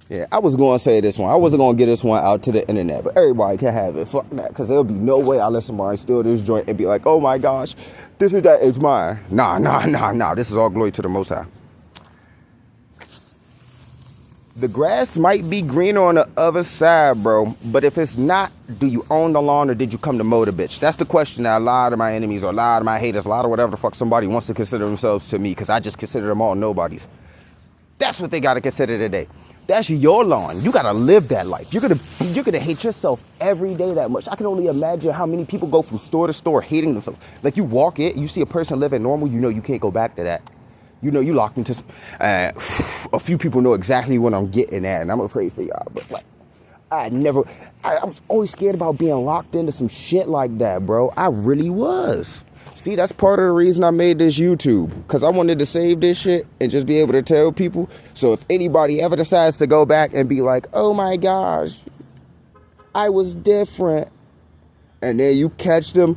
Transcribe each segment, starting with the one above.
Yeah, I was going to say this one. I wasn't going to get this one out to the internet, but everybody can have it. Fuck that. Because there'll be no way I let somebody steal this joint and be like, oh my gosh, this is that, it's mine. Nah. This is all glory to the Most High. The grass might be greener on the other side, bro. But if it's not, do you own the lawn or did you come to mow the bitch? That's the question that a lot of my enemies or a lot of my haters, a lot of whatever the fuck somebody wants to consider themselves to me, because I just consider them all nobodies. That's what they got to consider today. That's your lawn. You got to live that life. You're gonna hate yourself every day that much. I can only imagine how many people go from store to store hating themselves. Like you walk in, you see a person living normal, you know you can't go back to that. You know you locked into a few people know exactly what I'm getting at, and I'm gonna pray for y'all. But like, I was always scared about being locked into some shit like that, bro. I really was. See, that's part of the reason I made this YouTube, because I wanted to save this shit and just be able to tell people. So if anybody ever decides to go back and be like, oh my gosh, I was different, and then you catch them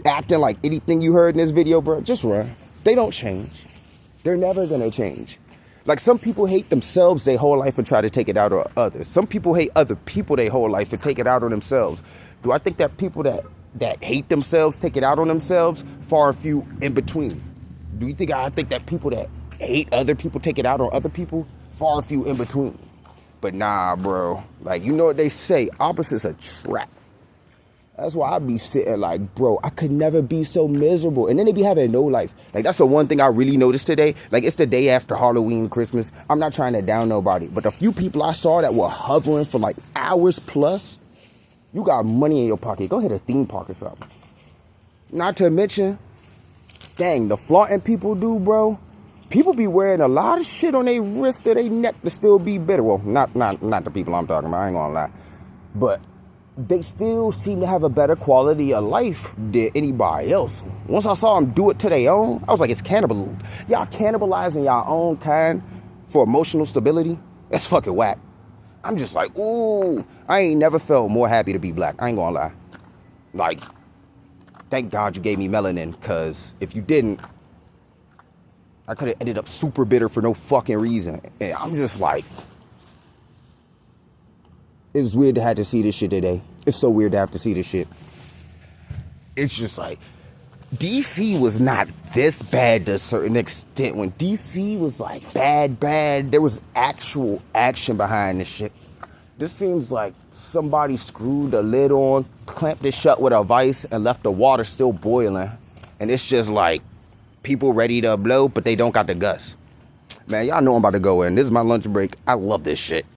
acting like anything you heard in this video, bro, just run. They don't change. They're never gonna change. Like some people hate themselves their whole life and try to take it out on others. Some people hate other people their whole life and take it out on themselves. Do I think that people that hate themselves take it out on themselves? Far and few in between. Do you think I think that people that hate other people take it out on other people? Far and few in between. But nah, bro. Like, you know what they say, opposites attract. That's why I be sitting like, bro, I could never be so miserable. And then they be having no life. Like, that's the one thing I really noticed today. Like, it's the day after Halloween, Christmas. I'm not trying to down nobody. But the few people I saw that were hovering for like hours plus, you got money in your pocket. Go hit a theme park or something. Not to mention, dang, the flaunting people do, bro. People be wearing a lot of shit on their wrist or their neck to still be better. Well, not the people I'm talking about. I ain't gonna lie. But they still seem to have a better quality of life than anybody else. Once I saw them do it to their own, I was like, it's cannibalism. Y'all cannibalizing y'all own kind for emotional stability? That's fucking whack. I'm just like, ooh, I ain't never felt more happy to be black. I ain't gonna lie. Like, thank God you gave me melanin, because if you didn't, I could have ended up super bitter for no fucking reason. And I'm just like, it was weird to have to see this shit today. It's so weird to have to see this shit. It's just like, DC was not this bad to a certain extent. When DC was like bad, there was actual action behind this shit. This seems like somebody screwed the lid on, clamped it shut with a vice, and left the water still boiling. And it's just like people ready to blow, but they don't got the guts. Man, y'all know I'm about to go in. This is my lunch break. I love this shit.